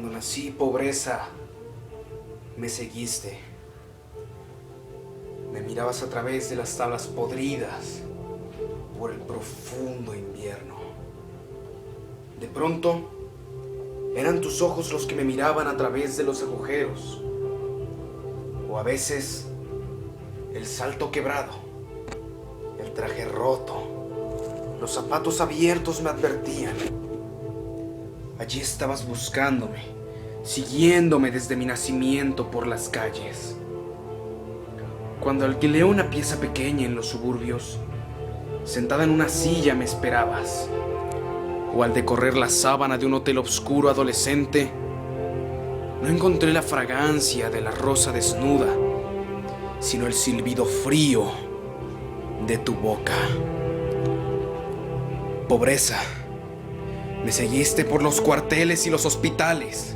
Cuando nací, pobreza, me seguiste. Me mirabas a través de las tablas podridas por el profundo invierno. De pronto, eran tus ojos los que me miraban a través de los agujeros. O a veces, el salto quebrado, el traje roto, los zapatos abiertos me advertían. Allí estabas buscándome, siguiéndome desde mi nacimiento por las calles. Cuando alquilé una pieza pequeña en los suburbios, sentada en una silla me esperabas. O al decorrer la sábana de un hotel oscuro adolescente, no encontré la fragancia de la rosa desnuda, sino el silbido frío de tu boca. Pobreza, me seguiste por los cuarteles y los hospitales,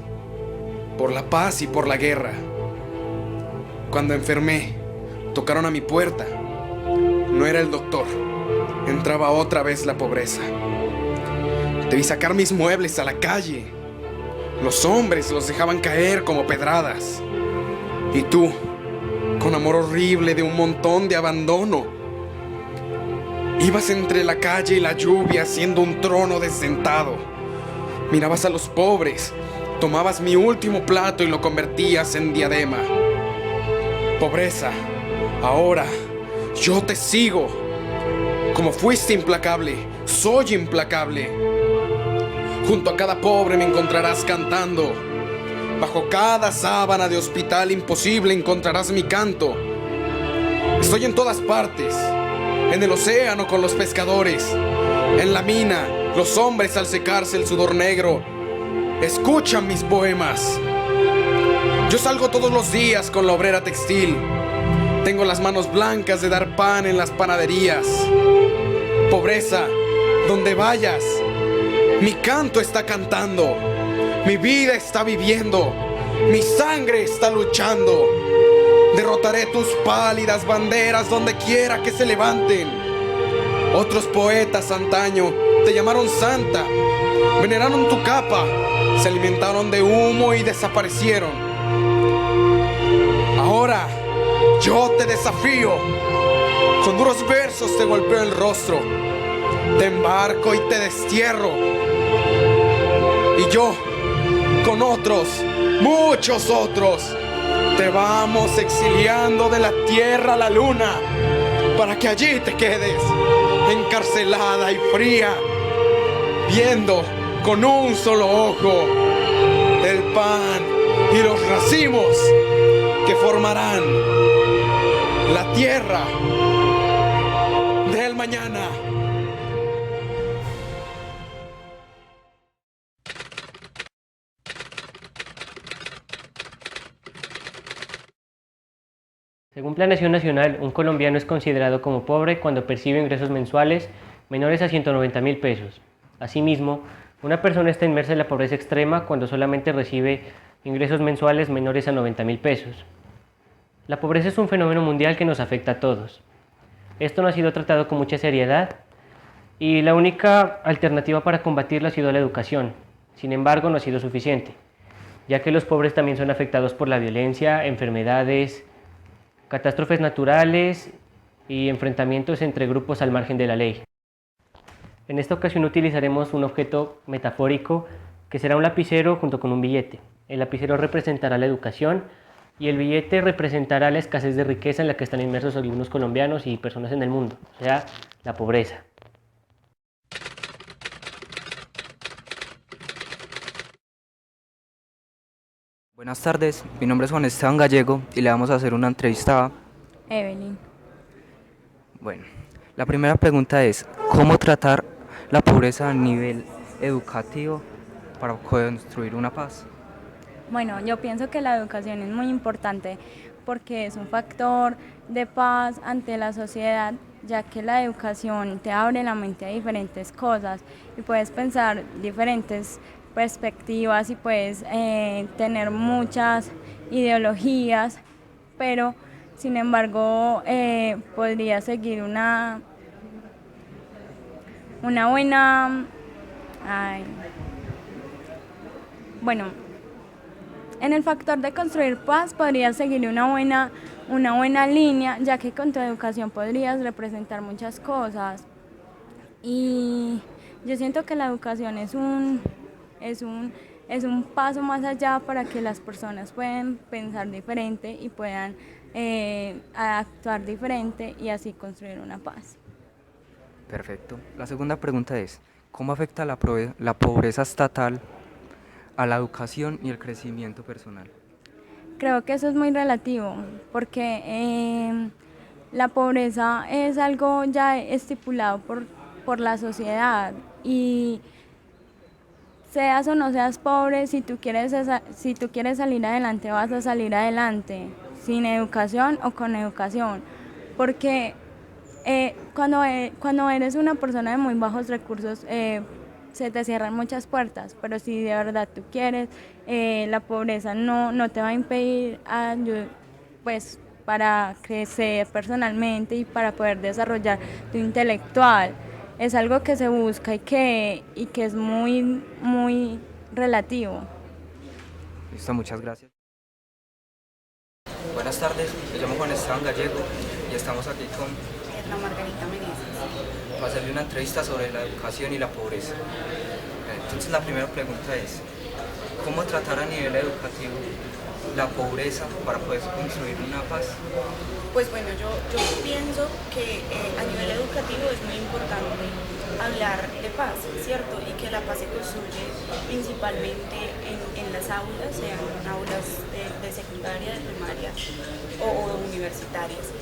por la paz y por la guerra. Cuando enfermé, tocaron a mi puerta. No era el doctor, entraba otra vez la pobreza. Debí sacar mis muebles a la calle. Los hombres los dejaban caer como pedradas. Y tú, con amor horrible de un montón de abandono, ibas entre la calle y la lluvia siendo un trono desdentado. Mirabas a los pobres, tomabas mi último plato y lo convertías en diadema. Pobreza, ahora yo te sigo. Como fuiste implacable, soy implacable. Junto a cada pobre me encontrarás cantando. Bajo cada sábana de hospital imposible encontrarás mi canto. Estoy en todas partes. En el océano con los pescadores. En la mina, los hombres al secarse el sudor negro. Escuchan mis poemas. Yo salgo todos los días con la obrera textil. Tengo las manos blancas de dar pan en las panaderías. Pobreza, donde vayas, mi canto está cantando. Mi vida está viviendo. Mi sangre está luchando. Derrotaré tus pálidas banderas donde quiera que se levanten. Otros poetas antaño te llamaron santa. Veneraron tu capa. Se alimentaron de humo y desaparecieron. Ahora yo te desafío. Con duros versos te golpeo el rostro. Te embarco y te destierro. Y yo, con otros, muchos otros, te vamos exiliando de la tierra a la luna, para que allí te quedes, encarcelada y fría, viendo con un solo ojo el pan y los racimos que formarán la tierra del mañana. Según Planeación Nacional, un colombiano es considerado como pobre cuando percibe ingresos mensuales menores a 190.000 pesos. Asimismo, una persona está inmersa en la pobreza extrema cuando solamente recibe ingresos mensuales menores a 90.000 pesos. La pobreza es un fenómeno mundial que nos afecta a todos. Esto no ha sido tratado con mucha seriedad y la única alternativa para combatirlo ha sido la educación. Sin embargo, no ha sido suficiente, ya que los pobres también son afectados por la violencia, enfermedades, catástrofes naturales y enfrentamientos entre grupos al margen de la ley. En esta ocasión utilizaremos un objeto metafórico que será un lapicero junto con un billete. El lapicero representará la educación y el billete representará la escasez de riqueza en la que están inmersos algunos colombianos y personas en el mundo, o sea, la pobreza. Buenas tardes, mi nombre es Juan Esteban Gallego y le vamos a hacer una entrevista a... Evelyn. Bueno, la primera pregunta es, ¿cómo tratar la pobreza a nivel educativo para construir una paz? Bueno, yo pienso que la educación es muy importante porque es un factor de paz ante la sociedad, ya que la educación te abre la mente a diferentes cosas y puedes pensar diferentes perspectivas y puedes tener muchas ideologías, pero sin embargo podría seguir una buena... Ay, bueno, En el factor de construir paz podrías seguir una buena línea, ya que con tu educación podrías representar muchas cosas. Y yo siento que la educación es un, es un paso más allá para que las personas puedan pensar diferente y puedan actuar diferente y así construir una paz. Perfecto. La segunda pregunta es, ¿cómo afecta la pobreza estatal a la educación y el crecimiento personal? Creo que eso es muy relativo, porque la pobreza es algo ya estipulado por la sociedad y seas o no seas pobre, si tú quieres salir adelante, vas a salir adelante, sin educación o con educación, porque cuando eres una persona de muy bajos recursos, se te cierran muchas puertas, pero si de verdad tú quieres, la pobreza no te va a impedir pues, para crecer personalmente y para poder desarrollar tu intelectual. Es algo que se busca y que es muy relativo. Listo, muchas gracias. Buenas tardes, me llamo Juan Esteban Gallego y estamos aquí con La Margarita Meneses. para hacerle una entrevista sobre la educación y la pobreza. Entonces la primera pregunta es, ¿cómo tratar a nivel educativo la pobreza para poder construir una paz? Pues bueno, yo pienso que a nivel educativo es muy importante hablar de paz, ¿cierto? Y que la paz se construye principalmente en las aulas, sean aulas de secundaria, de primaria o universitarias.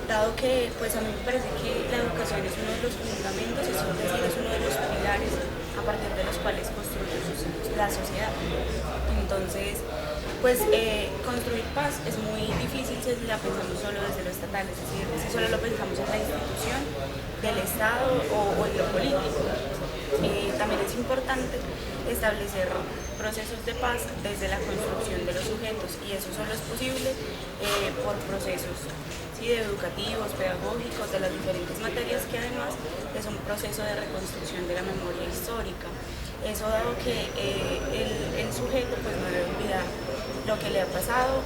Dado que pues a mí me parece que la educación es uno de los fundamentos, es decir, es uno de los pilares a partir de los cuales construye la sociedad. Entonces, pues construir paz es muy difícil si la pensamos solo desde lo estatal, es decir, si solo lo pensamos en la institución del Estado o en lo político. También es importante establecer procesos de paz desde la construcción de los sujetos y eso solo es posible por procesos educativos, pedagógicos, de las diferentes materias que además es un proceso de reconstrucción de la memoria histórica. Eso dado que el sujeto pues no debe olvidar lo que le ha pasado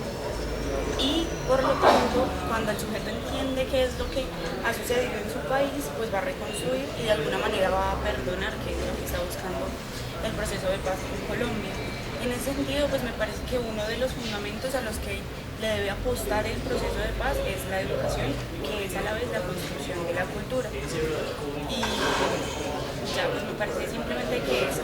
y por lo tanto cuando el sujeto entiende qué es lo que ha sucedido en su país pues va a reconstruir y de alguna manera va a perdonar, que es lo que está buscando el proceso de paz en Colombia. En ese sentido pues me parece que uno de los fundamentos a los que le debe apostar el proceso de paz es la educación, que es a la vez la construcción de la cultura. Y ya, pues me parece simplemente que es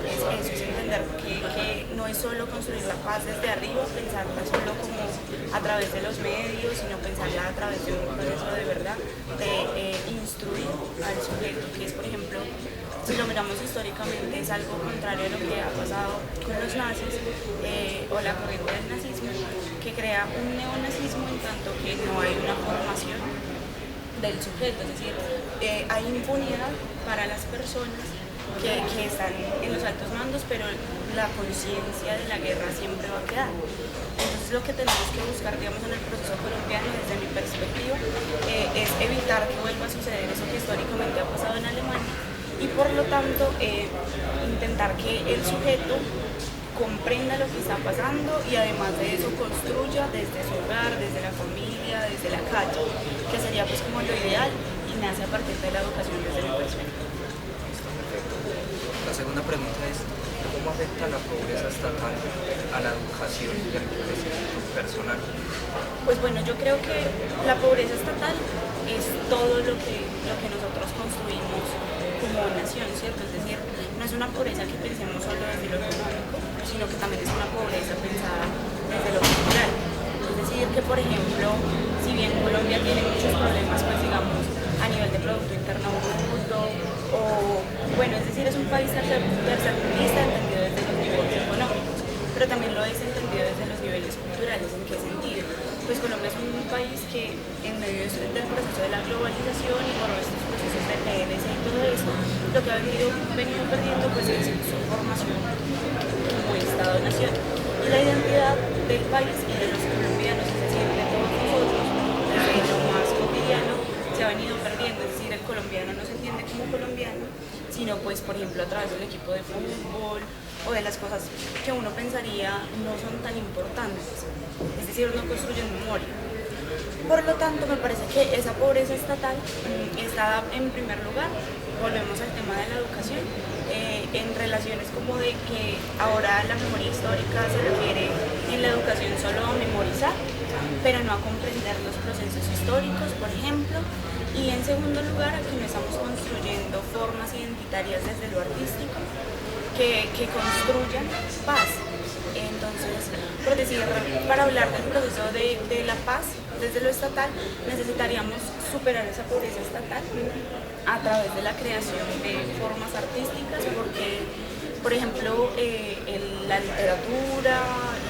entender que no es solo construir la paz desde arriba, pensarla solo como a través de los medios, sino pensarla a través de un proceso de verdad, de instruir al sujeto, que es, por ejemplo, si lo miramos históricamente, es algo contrario a lo que ha pasado con los nazis o la corriente del nazismo, que crea un neonazismo en tanto que no hay una formación del sujeto, es decir, hay impunidad para las personas que están en los altos mandos, pero la conciencia de la guerra siempre va a quedar. Entonces lo que tenemos que buscar, digamos, en el proceso colombiano, desde mi perspectiva, es evitar que vuelva a suceder eso que históricamente ha pasado en Alemania y por lo tanto intentar que el sujeto comprenda lo que está pasando y además de eso construya desde su hogar, desde la familia, desde la calle, que sería pues como lo ideal y nace a partir de la educación desde mi perspectiva. La segunda pregunta es, ¿cómo afecta la pobreza estatal a la educación y al crecimiento personal? Pues bueno, yo creo que la pobreza estatal es todo lo que nosotros construimos como nación, ¿cierto? Es decir, no es una pobreza que pensemos solo desde lo económico, sino que también es una pobreza pensada desde lo cultural. Es decir, que por ejemplo, si bien Colombia tiene muchos problemas, pues digamos, a nivel de Producto Interno Bruto, o bueno, es decir, es un país tercermundista entendido desde los niveles económicos, pero también lo es entendido desde los niveles culturales. ¿En qué sentido? Pues Colombia es un país que en medio del proceso de la globalización y por estos procesos de TLC y todo eso, lo que ha venido perdiendo pues es su formación como Estado-nación y la identidad del país y de los colombianos, es decir, de todos nosotros, desde lo más cotidiano, se ha venido perdiendo. Es decir, el colombiano no se entiende como colombiano, sino pues por ejemplo a través del equipo de fútbol o de las cosas que uno pensaría no son tan importantes, es decir, no construyen memoria. Por lo tanto, me parece que esa pobreza estatal está en primer lugar, volvemos al tema de la educación, en relaciones como de que ahora la memoria histórica se refiere en la educación solo a memorizar, pero no a comprender los procesos históricos, por ejemplo, y en segundo lugar a que no estamos construyendo formas identitarias desde lo artístico que construyan paz. Entonces, por decir, para hablar del proceso de la paz desde lo estatal, necesitaríamos superar esa pobreza estatal a través de la creación de formas artísticas, porque, por ejemplo, la literatura,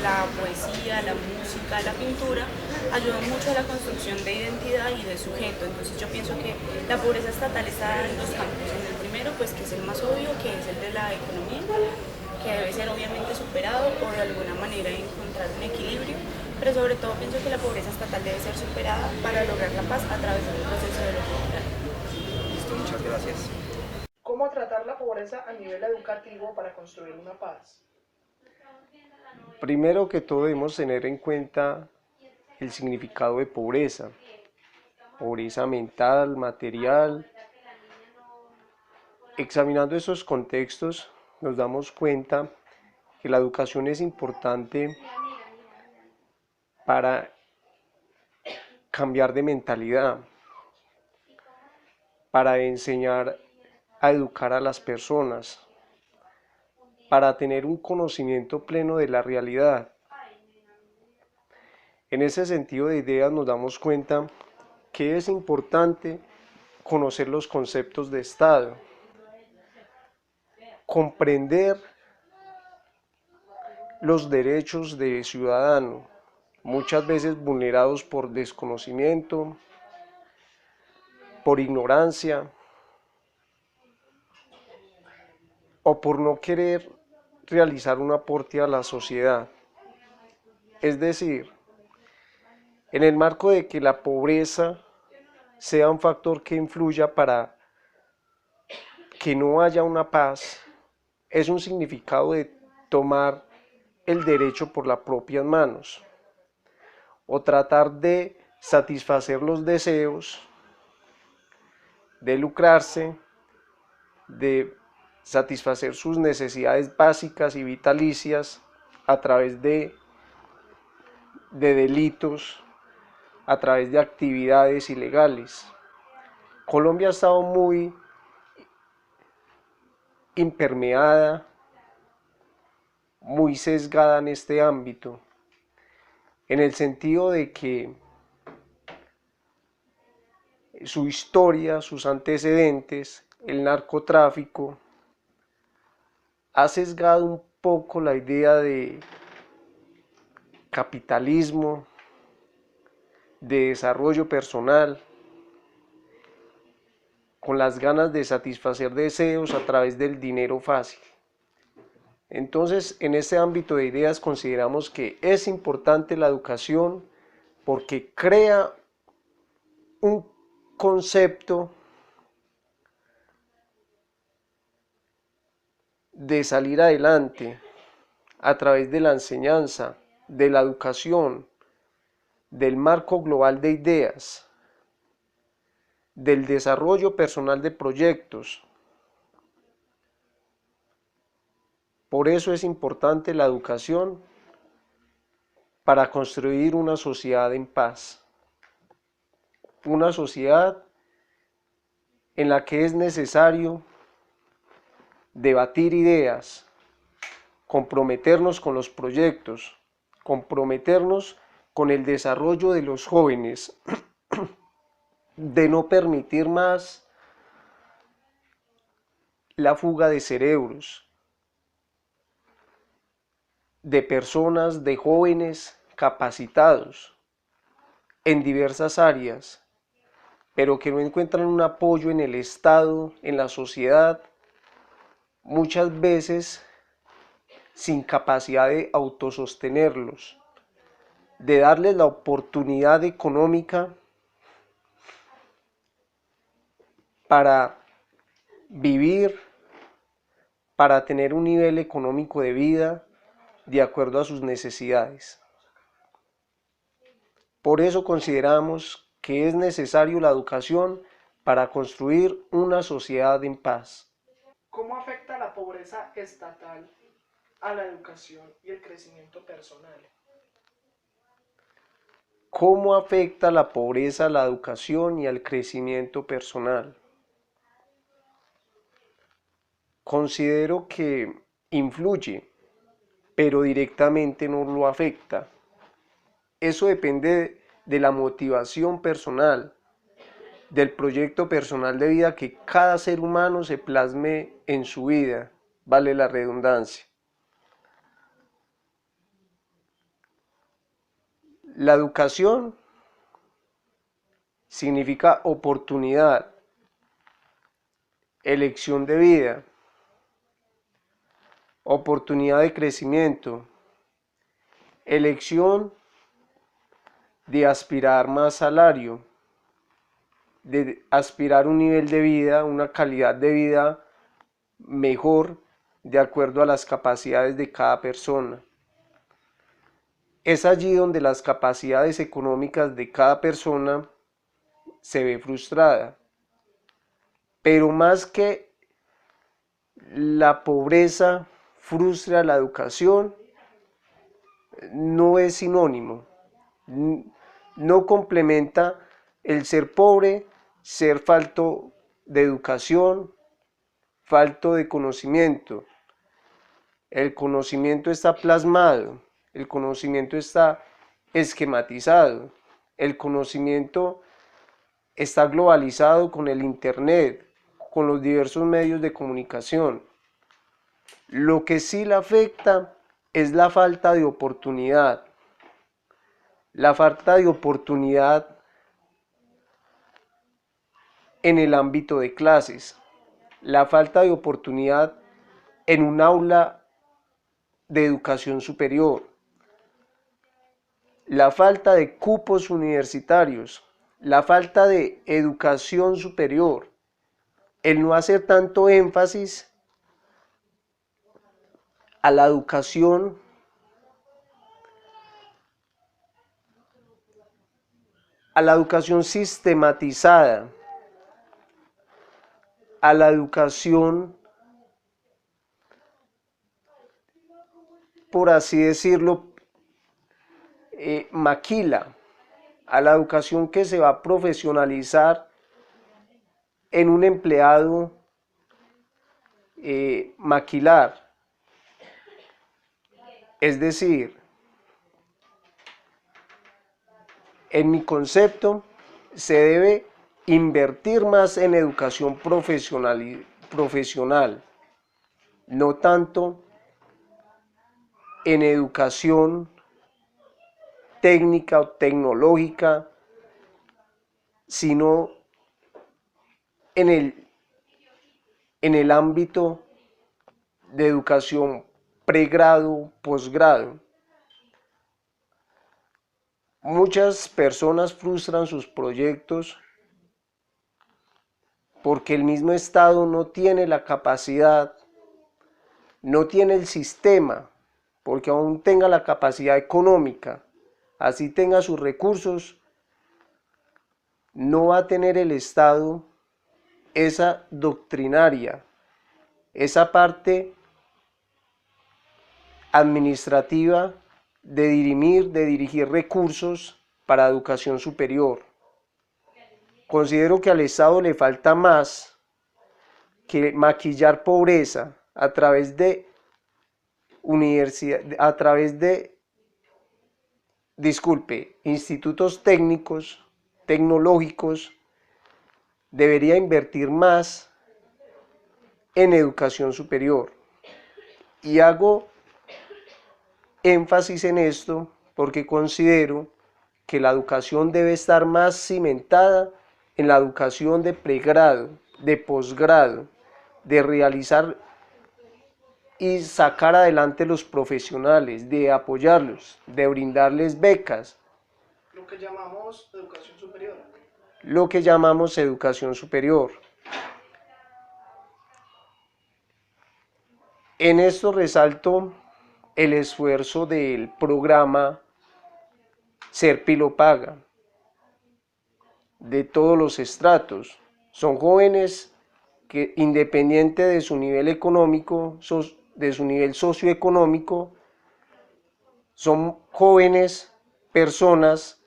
la poesía, la música, la pintura ayudan mucho a la construcción de identidad y de sujeto. Entonces yo pienso que la pobreza estatal está en dos campos. En el primero, pues que es el más obvio, que es el de la economía, que debe ser obviamente superado o de alguna manera encontrar un equilibrio, pero sobre todo pienso que la pobreza estatal debe ser superada para lograr la paz a través del proceso de lo cultural. Listo, muchas gracias. ¿Cómo tratar la pobreza a nivel educativo para construir una paz? Primero que todo debemos tener en cuenta el significado de pobreza, pobreza mental, material. Examinando esos contextos nos damos cuenta que la educación es importante para cambiar de mentalidad, para enseñar a educar a las personas, para tener un conocimiento pleno de la realidad. En ese sentido de ideas nos damos cuenta que es importante conocer los conceptos de Estado, comprender los derechos de ciudadano, muchas veces vulnerados por desconocimiento, por ignorancia o por no querer realizar un aporte a la sociedad. Es decir, en el marco de que la pobreza sea un factor que influya para que no haya una paz, es un significado de tomar el derecho por las propias manos o tratar de satisfacer los deseos, de lucrarse, de satisfacer sus necesidades básicas y vitalicias a través de delitos, a través de actividades ilegales. Colombia ha estado muy impermeada, muy sesgada en este ámbito, en el sentido de que su historia, sus antecedentes, el narcotráfico, ha sesgado un poco la idea de capitalismo, de desarrollo personal, con las ganas de satisfacer deseos a través del dinero fácil. Entonces, en este ámbito de ideas consideramos que es importante la educación porque crea un concepto de salir adelante a través de la enseñanza, de la educación, del marco global de ideas, del desarrollo personal de proyectos. Por eso es importante la educación para construir una sociedad en paz, una sociedad en la que es necesario debatir ideas, comprometernos con los proyectos, comprometernos con el desarrollo de los jóvenes, de no permitir más la fuga de cerebros, de personas, de jóvenes capacitados en diversas áreas, pero que no encuentran un apoyo en el Estado, en la sociedad, muchas veces sin capacidad de autosostenerlos, de darles la oportunidad económica para vivir, para tener un nivel económico de vida de acuerdo a sus necesidades. Por eso consideramos que es necesario la educación para construir una sociedad en paz. ¿Cómo afecta la pobreza estatal a la educación y el crecimiento personal? ¿Cómo afecta la pobreza a la educación y al crecimiento personal? Considero que influye, pero directamente no lo afecta. Eso depende de la motivación personal, del proyecto personal de vida que cada ser humano se plasme en su vida, vale la redundancia. La educación significa oportunidad, elección de vida, oportunidad de crecimiento, elección de aspirar más salario, de aspirar un nivel de vida, una calidad de vida mejor de acuerdo a las capacidades de cada persona. Es allí donde las capacidades económicas de cada persona se ve frustrada. Pero más que la pobreza frustra la educación, no es sinónimo, no complementa el ser pobre, ser falto de educación, falto de conocimiento. El conocimiento está plasmado, el conocimiento está esquematizado, el conocimiento está globalizado con el internet, con los diversos medios de comunicación. Lo que sí le afecta es la falta de oportunidad. La falta de oportunidad en el ámbito de clases, la falta de oportunidad en un aula de educación superior, la falta de cupos universitarios, la falta de educación superior, el no hacer tanto énfasis a la educación sistematizada, a la educación, por así decirlo, maquila, a la educación que se va a profesionalizar en un empleado maquilar. Es decir, en mi concepto, se debe invertir más en educación profesional, no tanto en educación técnica o tecnológica, sino en el ámbito de educación pregrado, posgrado. Muchas personas frustran sus proyectos porque el mismo Estado no tiene la capacidad, no tiene el sistema, porque aún tenga la capacidad económica, así tenga sus recursos, no va a tener el Estado esa doctrinaria, esa parte administrativa de dirigir recursos para educación superior. Considero que al Estado le falta más que maquillar pobreza a través de institutos técnicos, tecnológicos. Debería invertir más en educación superior. Y hago énfasis en esto porque considero que la educación debe estar más cimentada en la educación de pregrado, de posgrado, de realizar y sacar adelante los profesionales, de apoyarlos, de brindarles becas. Lo que llamamos educación superior. Lo que llamamos educación superior. En esto resalto el esfuerzo del programa Ser Pilo Paga, de todos los estratos. Son jóvenes que, independiente de su nivel económico, de su nivel socioeconómico, son jóvenes personas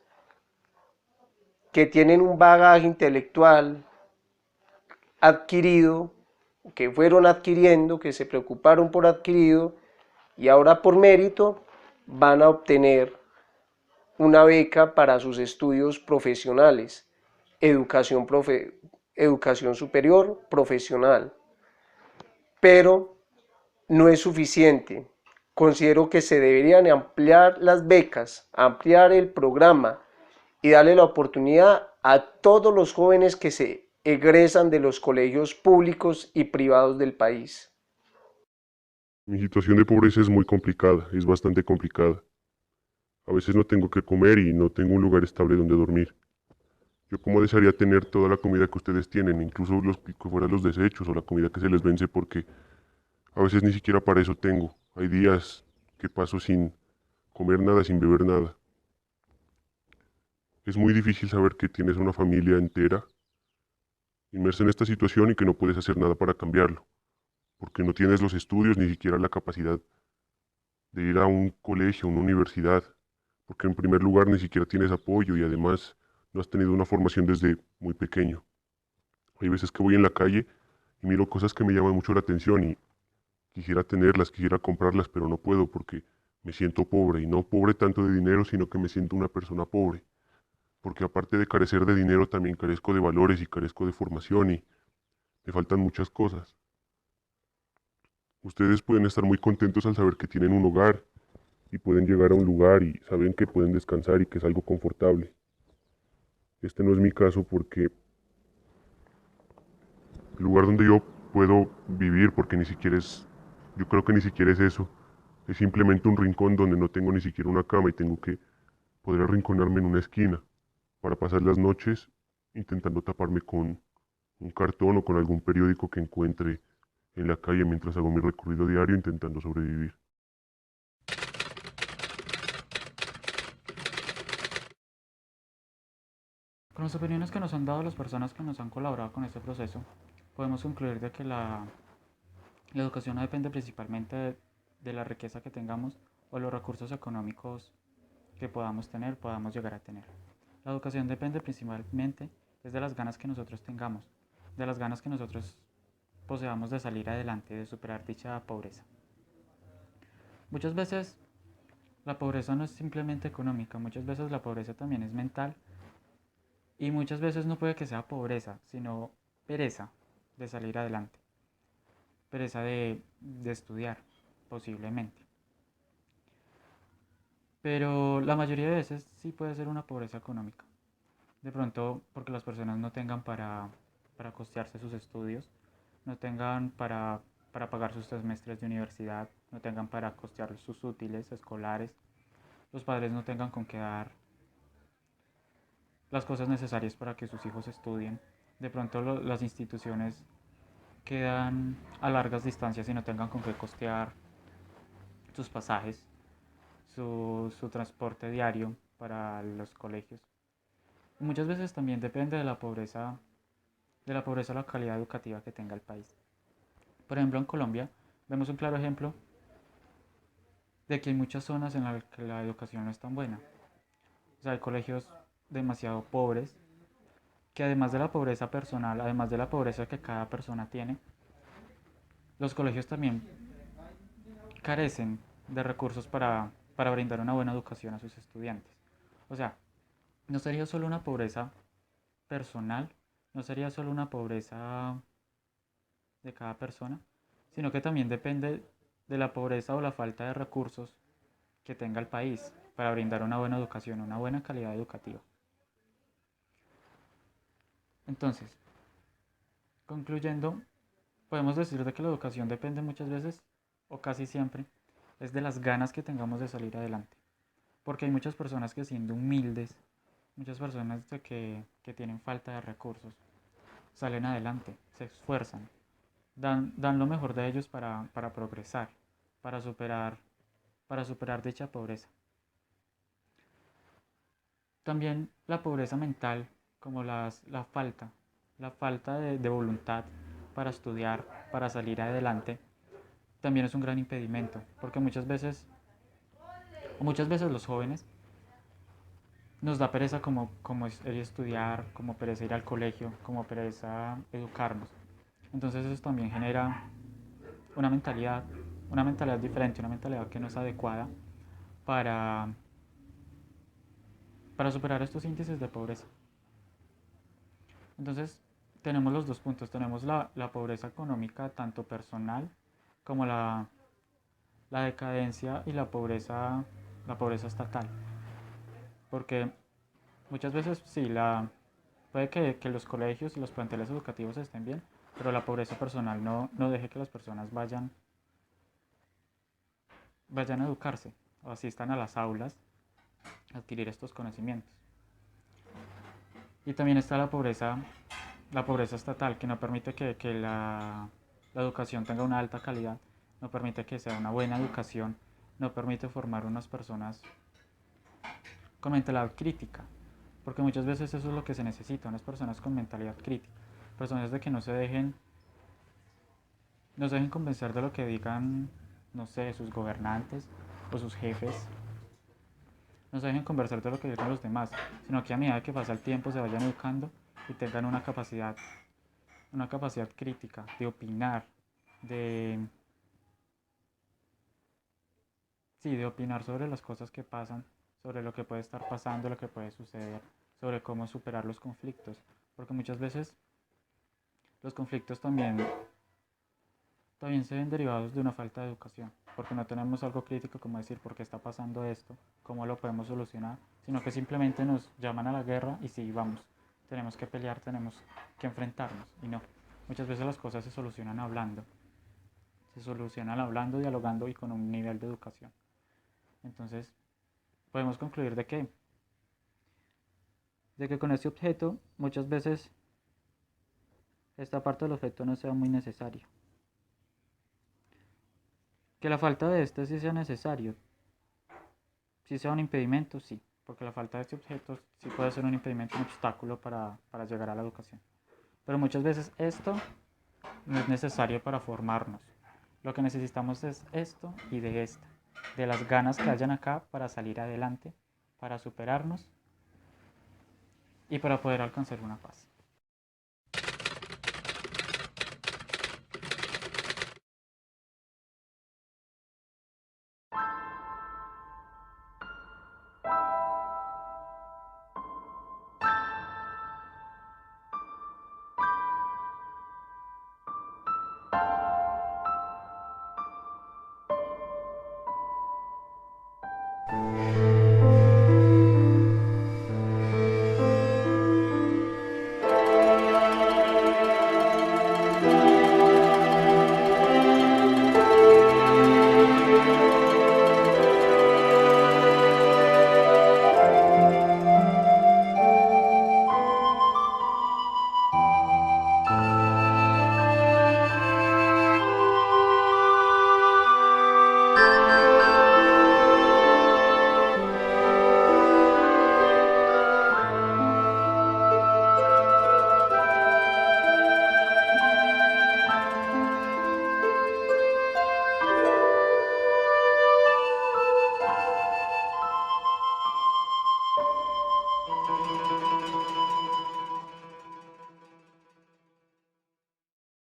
que tienen un bagaje intelectual adquirido, que fueron adquiriendo, que se preocuparon por adquirido y ahora por mérito van a obtener una beca para sus estudios profesionales, educación superior profesional. Pero no es suficiente. Considero que se deberían ampliar las becas, ampliar el programa y darle la oportunidad a todos los jóvenes que se egresan de los colegios públicos y privados del país. Mi situación de pobreza es muy complicada, es bastante complicada. A veces no tengo que comer y no tengo un lugar estable donde dormir. Yo como desearía tener toda la comida que ustedes tienen, incluso los que fueran los desechos o la comida que se les vence, porque a veces ni siquiera para eso tengo. Hay días que paso sin comer nada, sin beber nada. Es muy difícil saber que tienes una familia entera inmersa en esta situación y que no puedes hacer nada para cambiarlo, porque no tienes los estudios ni siquiera la capacidad de ir a un colegio, a una universidad, porque en primer lugar ni siquiera tienes apoyo y además no has tenido una formación desde muy pequeño. Hay veces que voy en la calle y miro cosas que me llaman mucho la atención y quisiera tenerlas, quisiera comprarlas, pero no puedo porque me siento pobre, y no pobre tanto de dinero, sino que me siento una persona pobre, porque aparte de carecer de dinero también carezco de valores y carezco de formación y me faltan muchas cosas. Ustedes pueden estar muy contentos al saber que tienen un hogar y pueden llegar a un lugar y saben que pueden descansar y que es algo confortable. Este no es mi caso porque el lugar donde yo puedo vivir, porque ni siquiera es, yo creo que ni siquiera es eso, es simplemente un rincón donde no tengo ni siquiera una cama y tengo que poder arrinconarme en una esquina para pasar las noches intentando taparme con un cartón o con algún periódico que encuentre en la calle mientras hago mi recorrido diario intentando sobrevivir. Con las opiniones que nos han dado las personas que nos han colaborado con este proceso, podemos concluir de que la educación no depende principalmente de la riqueza que tengamos o los recursos económicos que podamos tener, podamos llegar a tener. La educación depende principalmente es de las ganas que nosotros tengamos, de las ganas que nosotros poseamos de salir adelante, de superar dicha pobreza. Muchas veces la pobreza no es simplemente económica, muchas veces la pobreza también es mental y muchas veces no puede que sea pobreza, sino pereza de salir adelante, pereza de estudiar, posiblemente. Pero la mayoría de veces sí puede ser una pobreza económica. De pronto porque las personas no tengan para costearse sus estudios, no tengan para pagar sus semestres de universidad, no tengan para costear sus útiles escolares, los padres no tengan con qué dar las cosas necesarias para que sus hijos estudien. De pronto las instituciones quedan a largas distancias y no tengan con qué costear sus pasajes, su transporte diario para los colegios. Y muchas veces también depende de la pobreza o la calidad educativa que tenga el país. Por ejemplo, en Colombia vemos un claro ejemplo de que hay muchas zonas en las que la educación no es tan buena. O sea, hay colegios demasiado pobres que además de la pobreza personal, además de la pobreza que cada persona tiene, los colegios también carecen de recursos para brindar una buena educación a sus estudiantes. O sea, no sería solo una pobreza personal, no sería solo una pobreza de cada persona, sino que también depende de la pobreza o la falta de recursos que tenga el país para brindar una buena educación, una buena calidad educativa. Entonces, concluyendo, podemos decir de que la educación depende muchas veces, o casi siempre, es de las ganas que tengamos de salir adelante. Porque hay muchas personas que siendo humildes, muchas personas que tienen falta de recursos, salen adelante, se esfuerzan, dan lo mejor de ellos para progresar, para superar dicha pobreza. También la pobreza mental, como la falta de voluntad para estudiar, para salir adelante, también es un gran impedimento, porque muchas veces los jóvenes nos da pereza como ir a estudiar, como pereza ir al colegio, como pereza educarnos. Entonces eso también genera una mentalidad diferente, una mentalidad que no es adecuada para superar estos índices de pobreza. Entonces tenemos los dos puntos, tenemos la pobreza económica tanto personal como la decadencia y la pobreza estatal. Porque muchas veces sí, puede que los colegios y los planteles educativos estén bien, pero la pobreza personal no deje que las personas vayan a educarse o asistan a las aulas a adquirir estos conocimientos. Y también está la pobreza estatal, que no permite que la educación tenga una alta calidad, no permite que sea una buena educación, no permite formar unas personas con mentalidad crítica, porque muchas veces eso es lo que se necesita, unas personas con mentalidad crítica, personas de que no se dejen convencer de lo que digan, no sé, sus gobernantes o sus jefes, no se dejen convencer de lo que digan los demás, sino que a medida que pasa el tiempo se vayan educando y tengan una capacidad crítica de opinar, de opinar sobre las cosas que pasan, sobre lo que puede estar pasando, lo que puede suceder, sobre cómo superar los conflictos, porque muchas veces los conflictos también se ven derivados de una falta de educación, porque no tenemos algo crítico como decir por qué está pasando esto, cómo lo podemos solucionar, sino que simplemente nos llaman a la guerra y sí, vamos, tenemos que pelear, tenemos que enfrentarnos, y no. Muchas veces las cosas se solucionan hablando, dialogando y con un nivel de educación. Entonces, podemos concluir de que con este objeto muchas veces esta parte del objeto no sea muy necesario. Que la falta de este sí sea necesario, sí sea un impedimento, sí, porque la falta de este objeto sí puede ser un impedimento, un obstáculo para llegar a la educación. Pero muchas veces esto no es necesario para formarnos. Lo que necesitamos es esto y de las ganas que hayan acá para salir adelante, para superarnos y para poder alcanzar una paz.